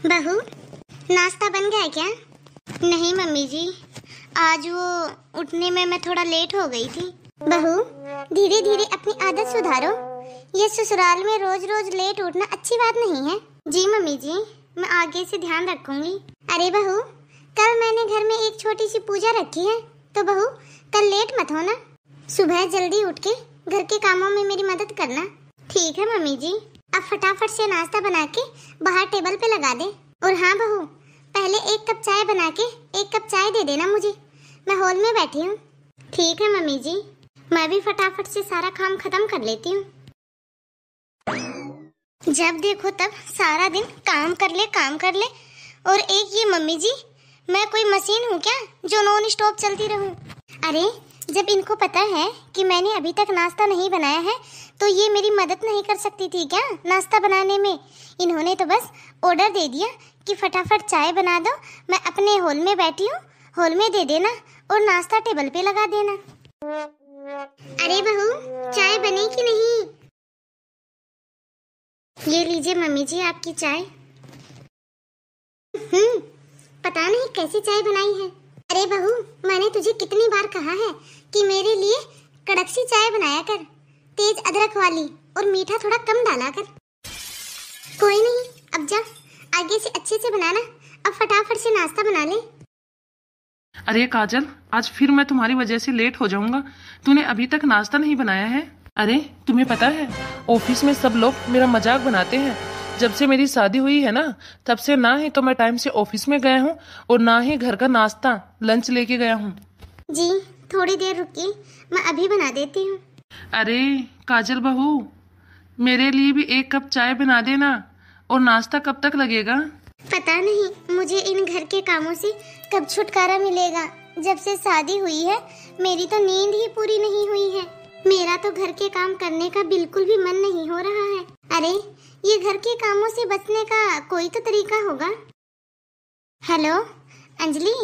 बहू, नाश्ता बन गया है क्या? नहीं मम्मी जी, आज वो उठने में मैं थोड़ा लेट हो गई थी। बहू, धीरे धीरे अपनी आदत सुधारो। ये ससुराल में रोज रोज लेट उठना अच्छी बात नहीं है। जी मम्मी जी, मैं आगे से ध्यान रखूंगी। अरे बहू, कल मैंने घर में एक छोटी सी पूजा रखी है, तो बहू कल लेट मत होना। सुबह जल्दी उठ के घर के कामों में मेरी मदद करना। ठीक है मम्मी जी। अब फटाफट से नाश्ता बना के बाहर टेबल पे लगा दे। और हाँ बहू, पहले एक कप चाय बना के एक कप चाय दे देना मुझे, मैं हॉल में बैठी हूँ। ठीक है मम्मी जी, मैं भी फटाफट से सारा काम खत्म कर लेती हूँ। जब देखो तब सारा दिन काम कर ले। और एक ये मम्मी जी, मैं कोई मशीन हूँ क्या जो नॉन स्टॉप चलती रहूँ? अरे जब इनको पता है कि मैंने अभी तक नाश्ता नहीं बनाया है, तो ये मेरी मदद नहीं कर सकती थी क्या नाश्ता बनाने में? इन्होंने तो बस ऑर्डर दे दिया कि फटाफट चाय बना दो, मैं अपने हॉल में बैठी हूँ, हॉल में दे देना और नाश्ता टेबल पे लगा देना। अरे बहू, चाय बनी कि नहीं? ये लीजिए मम्मी जी आपकी चाय। पता नहीं कैसी चाय बनाई है। अरे बहू, मैंने तुझे कितनी बार कहा है कि मेरे लिए कड़क सी चाय बनाया कर, तेज अदरक वाली, और मीठा थोड़ा कम डाला कर। कोई नहीं, अब जा आगे से अच्छे से बनाना। अब फटाफट से नाश्ता बना ले। अरे काजल, आज फिर मैं तुम्हारी वजह से लेट हो जाऊंगा। तूने अभी तक नाश्ता नहीं बनाया है। अरे तुम्हें पता है, ऑफिस में सब लोग मेरा मजाक बनाते हैं। जब से मेरी शादी हुई है ना, तब से ना ही तो मैं टाइम से ऑफिस में गया हूँ और ना ही घर का नाश्ता लंच लेके गया हूँ। जी थोड़ी देर रुकिए, मैं अभी बना देती हूँ। अरे काजल बहू, मेरे लिए भी एक कप चाय बना देना। और नाश्ता कब तक लगेगा? पता नहीं मुझे इन घर के कामों से कब छुटकारा मिलेगा। जब से शादी हुई है मेरी तो नींद ही पूरी नहीं हुई है। मेरा तो घर के काम करने का बिल्कुल भी मन नहीं हो रहा है। अरे ये घर के कामों से बचने का कोई तो तरीका होगा। हेलो अंजलि।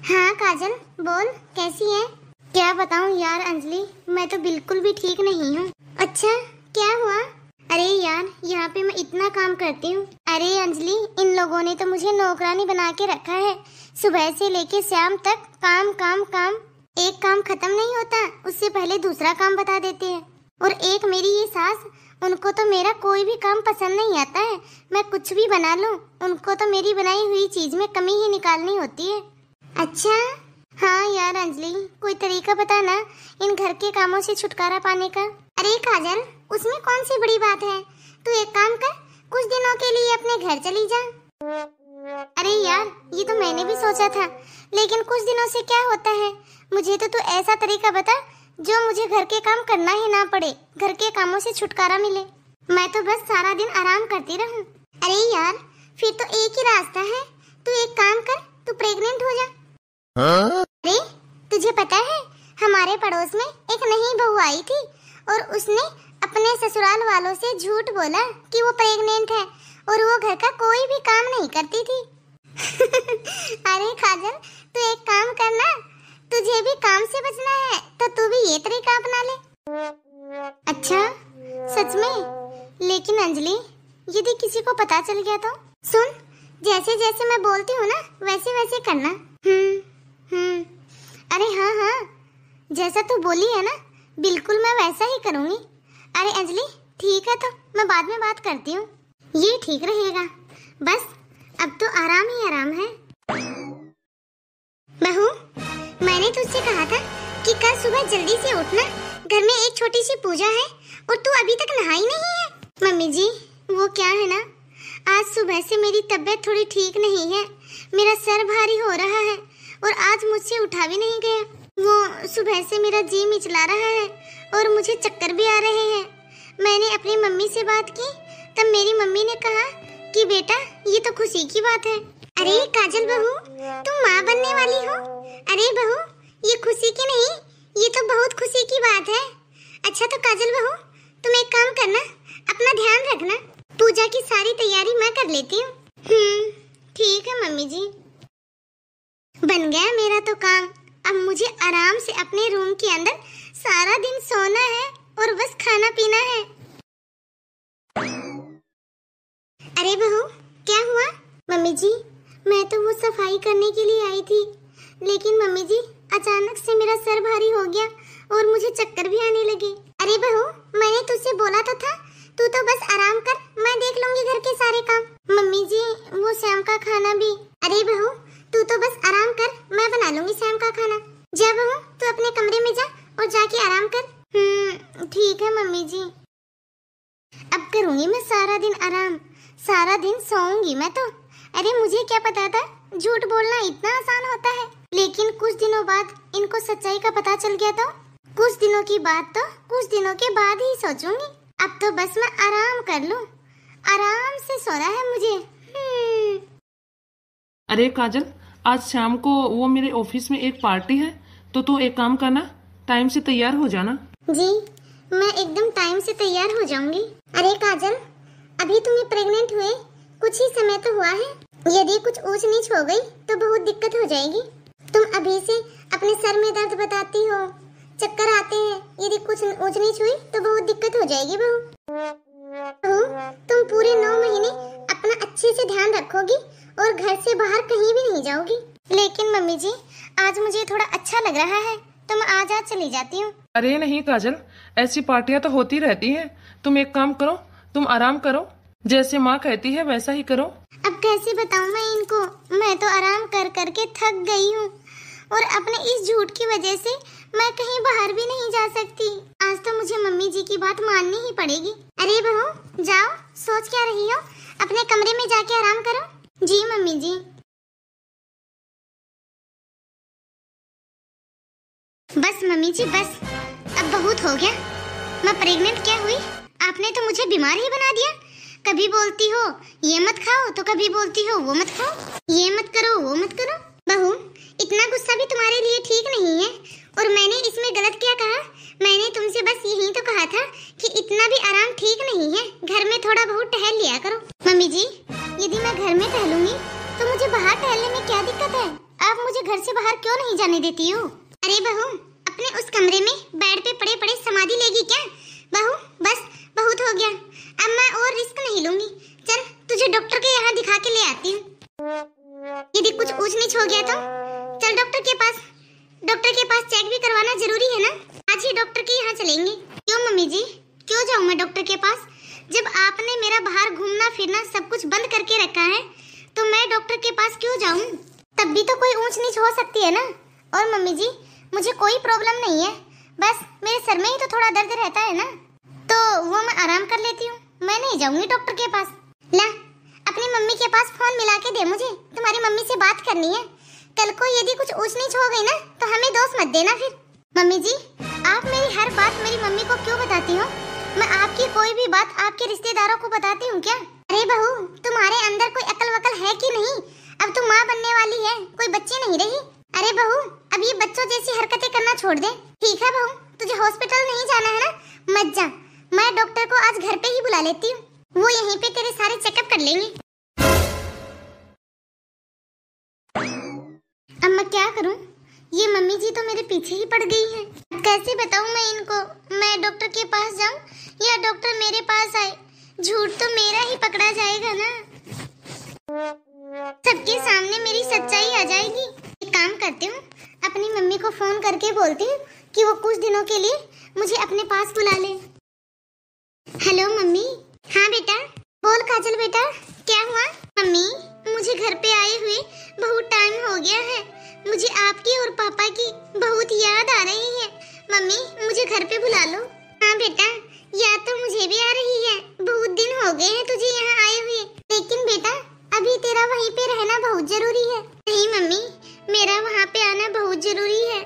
हाँ काजल बोल, कैसी है? क्या बताऊं यार अंजलि, मैं तो बिल्कुल भी ठीक नहीं हूँ। अच्छा क्या हुआ? अरे यार यहाँ पे मैं इतना काम करती हूँ। अरे अंजलि, इन लोगों ने तो मुझे नौकरानी बना के रखा है। सुबह से लेके शाम तक काम काम काम, एक काम खत्म नहीं होता उससे पहले दूसरा काम बता देते हैं। और एक मेरी ये सास, उनको तो मेरा कोई भी काम पसंद नहीं आता है। मैं कुछ भी बना लूं, उनको तो मेरी बनाई हुई चीज में कमी ही निकालनी होती है। अच्छा हाँ यार अंजलि, कोई तरीका बता ना इन घर के कामों से छुटकारा पाने का। अरे काजल, उसमें कौन सी बड़ी बात है? तू एक काम कर, कुछ दिनों के लिए अपने घर चली जा। अरे यार ये तो मैंने भी सोचा था, लेकिन कुछ दिनों से क्या होता है? मुझे तो तू ऐसा तरीका बता जो मुझे घर के काम करना ही ना पड़े, घर के कामों से छुटकारा मिले। मैं तो बस सारा दिन आराम करती रहूं। अरे यार फिर तो एक ही रास्ता है, तू एक काम कर, तू प्रेग्नेंट हो जा। अरे तुझे पता है, हमारे पड़ोस में एक नई बहू आई थी और उसने अपने ससुराल वालों से झूठ बोला कि वो प्रेग्नेंट है और वो घर का कोई भी काम नहीं करती थी। अरे काजल, तू एक काम करना, तुझे भी काम से बचना है तो तू भी ये तरीका अपना ले। अच्छा सच में? लेकिन अंजलि, यदि किसी को पता चल गया तो? सुन, जैसे जैसे मैं बोलती हूँ ना वैसे वैसे करना। अरे हाँ हाँ, जैसा तू बोली है ना बिल्कुल मैं वैसा ही करूँगी। अरे अंजलि ठीक है, तो मैं बाद में बात करती हूँ, ये ठीक रहेगा। बस अब तो आराम ही आराम है। बहू, मैंने तुझसे कहा था कि कल सुबह जल्दी से उठना, घर में एक छोटी सी पूजा है और तू अभी तक नहाई नहीं है। मम्मी जी वो क्या है ना, आज सुबह से मेरी तबीयत थोड़ी ठीक नहीं है, मेरा सर भारी हो रहा है और आज मुझसे उठा भी नहीं गया। वो सुबह से मेरा जी मिचला रहा है और मुझे चक्कर भी आ रहे हैं। मैंने अपनी मम्मी से बात की, तब मेरी मम्मी ने कहा कि बेटा ये तो खुशी की बात है। अरे काजल बहू, तुम माँ बनने वाली हो। अरे बहू, ये खुशी की नहीं, ये तो बहुत खुशी की बात है। अच्छा तो काजल बहू, तुम एक काम करना, अपना ध्यान रखना, पूजा की सारी तैयारी मैं कर लेती हूँ। ठीक है मम्मी जी। बन गया मेरा तो काम। अब मुझे आराम से अपने रूम के अंदर सारा दिन सोना है और बस खाना पीना है। अरे बहू क्या हुआ, मम्मी जी, मैं तो वो सफाई करने के लिए आई थी, लेकिन मम्मी जी अचानक से मेरा सर भारी हो गया और मुझे चक्कर भी आने लगे। अरे बहू, मैंने तुझसे बोला तो था, तू तो बस आराम कर, मैं देख लूंगी घर के सारे काम। मम्मी जी वो शाम का खाना भी। अरे बहू, तू तो बस आराम कर, मैं बना लूंगी शाम का खाना। जा बहू, तू अपने कमरे में जा और जाके आराम कर। ठीक है मम्मी जी। अब करूंगी मैं सारा दिन आराम, सारा दिन सोऊंगी मैं तो। अरे मुझे क्या पता था झूठ बोलना इतना आसान होता है, लेकिन कुछ दिनों बाद इनको सच्चाई का पता चल गया तो कुछ दिनों की बात तो कुछ दिनों के बाद ही सोचूंगी। अब तो बस मैं आराम कर लूं, आराम से सोना है मुझे। अरे काजल, आज शाम को वो मेरे ऑफिस में एक पार्टी है, तो तू एक काम करना, टाइम से तैयार हो जाना। जी, मैं एकदम टाइम से तैयार हो जाऊंगी। अरे काजल, अभी तुम्हें प्रेग्नेंट हुए कुछ ही समय तो हुआ है, यदि कुछ ऊंच नीच हो गई तो बहुत दिक्कत हो जाएगी। तुम अभी से अपने सर में दर्द बताती हो, चक्कर आते हैं, यदि कुछ ऊंच नीच हुई तो बहुत दिक्कत हो जाएगी बहू। तुम पूरे 9 महीने अपना अच्छे से ध्यान रखोगी और घर से बाहर कहीं भी नहीं जाओगी। लेकिन मम्मी जी आज मुझे थोड़ा अच्छा लग रहा है, तो मैं आज चली जाती हूँ। अरे नहीं काजल, ऐसी पार्टियां तो होती रहती हैं। तुम एक काम करो, तुम आराम करो, जैसे माँ कहती है वैसा ही करो। अब कैसे बताऊँ मैं इनको, मैं तो आराम कर करके थक गई हूँ और अपने इस झूठ की वजह से मैं कहीं बाहर भी नहीं जा सकती। आज तो मुझे मम्मी जी की बात माननी ही पड़ेगी। अरे बहू जाओ, सोच क्या रही हो, अपने कमरे में जाके आराम करो। जी मम्मी जी। बस मम्मी जी बस, अब बहुत हो गया। मैं प्रेग्नेंट क्या हुई, आपने तो मुझे बीमार ही बना दिया। कभी बोलती हो ये मत खाओ तो कभी बोलती हो वो मत खाओ, ये मत करो वो मत करो। बहू इतना गुस्सा भी तुम्हारे लिए ठीक नहीं है, और मैंने इसमें गलत क्या कहा? मैंने तुमसे बस यही तो कहा था कि इतना भी आराम ठीक नहीं है, घर में थोड़ा बहुत टहल लिया करो। मम्मी जी यदि मैं घर में टहलूंगी तो मुझे बाहर टहलने में क्या दिक्कत है? आप मुझे घर से बाहर क्यों नहीं जाने देती हो? अरे बहू अपने उस कमरे में बेड पे पड़े पड़े समाधि लेगी क्या? बहू बस बहुत हो गया, अब मैं और रिस्क नहीं लूंगी। चल तुझे डॉक्टर के यहाँ दिखा के ले आती हूँ। यदि कुछ ऊंच नीच हो गया तो चल डॉक्टर के पास, डॉक्टर के पास चेक भी करवाना जरूरी है ना। आज ही डॉक्टर के यहाँ चलेंगे। क्यों मम्मी जी, क्यों जाऊँ मैं डॉक्टर के पास? जब आपने मेरा बाहर घूमना फिरना सब कुछ बंद करके रखा है तो मैं डॉक्टर के पास क्यों जाऊँ? तब भी तो कोई ऊंच नीच हो सकती है ना। और मम्मी जी मुझे कोई प्रॉब्लम नहीं है, बस मेरे सर में ही तो थोड़ा दर्द रहता है ना, तो वो मैं आराम कर लेती हूँ। मैं नहीं जाऊंगी डॉक्टर के पास। ला अपनी मम्मी के पास फोन मिला के दे, मुझे तुम्हारी मम्मी से बात करनी है। कल को यदि कुछ ऊंच नीच हो गई ना तो हमें दोष मत देना फिर। मम्मी जी आप मेरी हर बात मेरी मम्मी को क्यों बताती हो? मैं आपकी कोई भी बात आपके रिश्तेदारों को बताती हूँ क्या? अरे बहू तुम्हारे अंदर कोई अकल वकल है कि नहीं? अब तुम माँ बनने वाली है, कोई बच्ची नहीं रही। अरे बहू अब ये बच्चों जैसी हरकतें करना छोड़ दे। ठीक है बहू, तुझे हॉस्पिटल नहीं जाना है ना, मत जा। मैं डॉक्टर को आज घर पे ही बुला लेती हूँ, वो यहीं पे तेरे सारे चेकअप कर लेंगे। अब मैं क्या करूं? ये मम्मी जी तो मेरे पीछे ही पड़ गई हैं। कैसे बताऊं मैं इनको, मैं डॉक्टर के पास जाऊं या डॉक्टर मेरे पास आए? झूठ तो मेरा ही पकड़ा जाएगा ना, सबके सामने मेरी सच्चाई आ जाएगी। एक काम करती हूँ, अपनी मम्मी को फोन करके बोलती हूँ कि वो कुछ दिनों के लिए मुझे अपने पास बुला ले। Hello mummy. हाँ बेटा बोल काजल बेटा, क्या हुआ? मम्मी मुझे घर पे आए हुए बहुत टाइम हो गया है, मुझे आपकी और पापा की बहुत याद आ रही है। मम्मी मुझे घर पे बुला लो। हाँ बेटा याद तो मुझे भी आ रही है, बहुत दिन हो गए हैं तुझे यहाँ आए हुए, लेकिन बेटा अभी तेरा वहीं पे रहना बहुत जरूरी है। नहीं मम्मी मेरा वहाँ पे आना बहुत जरूरी है,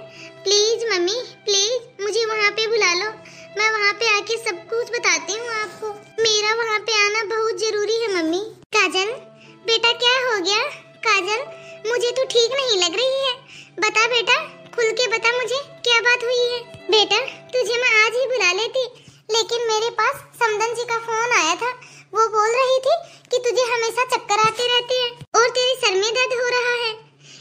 प्लीज मम्मी प्लीज मुझे वहाँ पे बुला लो, मैं वहाँ पे आके सब कुछ बताती हूँ आपको। मेरा वहाँ पे आना बहुत जरूरी है मम्मी। काजल बेटा क्या हो गया? काजल मुझे तो ठीक नहीं लग रही है, बता बेटा खुल के बता मुझे क्या बात हुई है। बेटा तुझे मैं आज ही बुला लेती, लेकिन मेरे पास समदन जी का फोन आया था, वो बोल रही थी कि तुझे हमेशा चक्कर आते रहते हैं और तेरे सर में दर्द हो रहा है,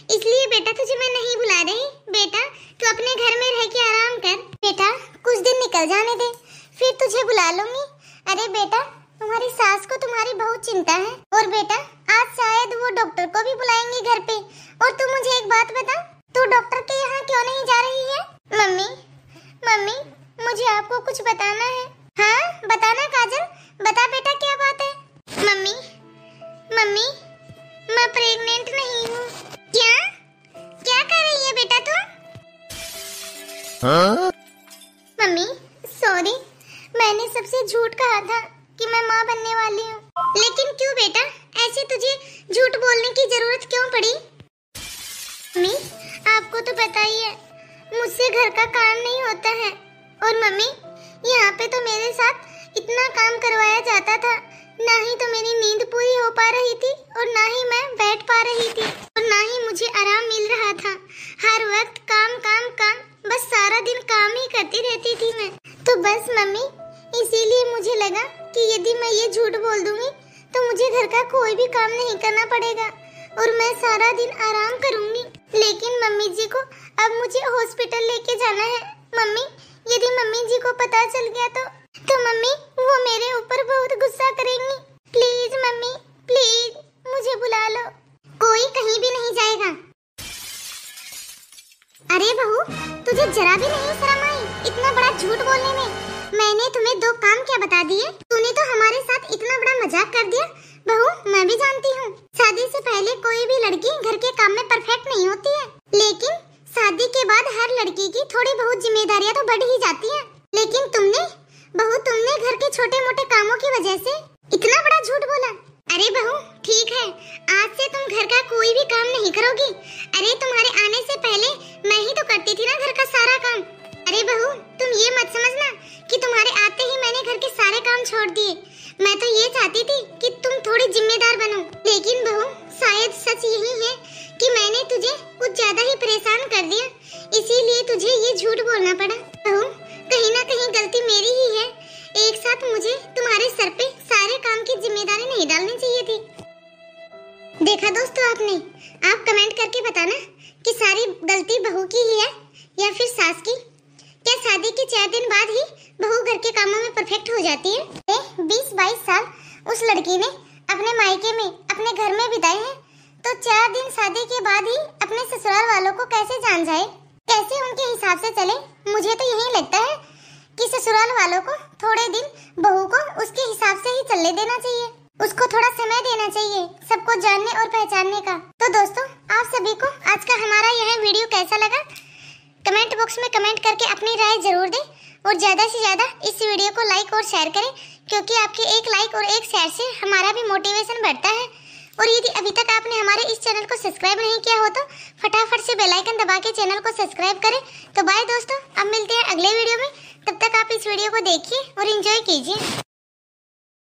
इसलिए बेटा तुझे मैं नहीं बुला रही। बेटा तू अपने घर में रह के आराम कर, बेटा कुछ दिन निकल जाने दे फिर तुझे बुला लूंगी। अरे बेटा तुम्हारी सास को तुम्हारी बहुत चिंता है, और बेटा आज शायद वो डॉक्टर को भी बुलाएंगे घर पे। और तू मुझे एक बात बता, तू डॉक्टर के यहाँ क्यों नहीं जा रही है? मम्मी मम्मी मुझे आपको कुछ बताना है। हाँ बताना काजल, बता बेटा क्या बात है? मम्मी मम्मी मैं प्रेग्नेंट नहीं हूँ। क्या क्या कर रही है बेटा तू? हाँ? मम्मी सॉरी, मैंने सबसे झूठ कहा था कि मैं माँ बनने वाली हूँ। लेकिन क्यों बेटा, ऐसे तुझे झूठ बोलने की जरूरत क्यों पड़ी? मम्मी आपको तो पता ही है मुझसे घर का काम नहीं होता है। और मम्मी यहाँ पे तो मेरे साथ इतना काम करवाया जाता था, ना ही तो मेरी नींद पूरी हो पा रही थी और ना ही मैं बैठ पा रही थी और ना ही मुझे आराम मिल रहा था। हर वक्त काम काम काम, बस सारा दिन काम ही करती रहती थी मैं। तो बस मम्मी इसीलिए मुझे लगा कि यदि मैं ये झूठ बोल दूंगी तो मुझे घर का कोई भी काम नहीं करना पड़ेगा और मैं सारा दिन आराम करूंगी। लेकिन मम्मी जी को अब मुझे हॉस्पिटल लेके जाना है। मम्मी यदि मम्मी जी को पता चल गया तो मम्मी वो मेरे ऊपर बहुत गुस्सा करेंगी। प्लीज मम्मी प्लीज मुझे बुला लो। कोई कहीं भी नहीं जाएगा। अरे बहू तुझे जरा भी नहीं शर्म आई इतना बड़ा झूठ बोलने में? मैंने तुम्हें 2 काम क्या बता दिए, तूने तो हमारे साथ इतना बड़ा मजाक कर दिया। बहू मैं भी जानती हूँ शादी से पहले कोई भी लड़की घर के काम में परफेक्ट नहीं होती है, लेकिन शादी के बाद हर लड़की की थोड़ी बहुत जिम्मेदारियाँ तो बढ़ ही जाती हैं। लेकिन तुमने घर के छोटे मोटे कामों की वजह से इतना बड़ा झूठ बोला। अरे बहू ठीक है, आज से तुम घर का कोई भी काम नहीं करोगी। अरे तुम्हारे आने से पहले मैं ही तो करती थी ना घर का सारा काम। अरे बहू तुम ये मत समझना कि तुम्हारे आते ही मैंने घर के सारे काम छोड़ दिए। मैं तो ये चाहती थी कि तुम थोड़ी जिम्मेदार बनो। लेकिन बहू शायद सच यही है कि मैंने तुझे कुछ ज्यादा ही परेशान कर दिया, इसीलिए तुझे ये झूठ बोलना पड़ा। बहू कहीं ना कहीं गलती मेरी ही है। एक साथ मुझे तुम्हारे सर पे सारे काम की जिम्मेदारी नहीं डालनी चाहिए थी। देखा दोस्तों आपने, आप कमेंट करके बताना कि सारी गलती बहू की ही है या फिर सास की। क्या शादी के 4 दिन बाद ही बहू घर के कामों में परफेक्ट हो जाती है? 20-22 साल उस लड़की ने अपने मायके में अपने घर में बिताए हैं, तो 4 दिन शादी के बाद ही अपने ससुराल वालों को कैसे जान जाए, कैसे उनके हिसाब से चले? मुझे तो यही लगता है कि ससुराल वालों को थोड़े दिन बहू को उसके हिसाब से ही चलने देना चाहिए, उसको थोड़ा समय देना चाहिए सबको जानने और पहचानने का। तो दोस्तों आप सभी को आज का हमारा यह वीडियो कैसा लगा, कमेंट बॉक्स में कमेंट करके अपनी राय जरूर दें और ज्यादा से ज्यादा इस वीडियो को लाइक और शेयर करें, क्योंकि आपके एक लाइक और एक शेयर से हमारा भी मोटिवेशन बढ़ता है। और यदि अभी तक आपने हमारे इस चैनल को सब्सक्राइब नहीं किया हो तो फटाफट से बेल आइकन दबा के चैनल को सब्सक्राइब करें। तो बाय दोस्तों, अब मिलते हैं अगले वीडियो में। तब तक आप इस वीडियो को देखिए और एंजॉय कीजिए।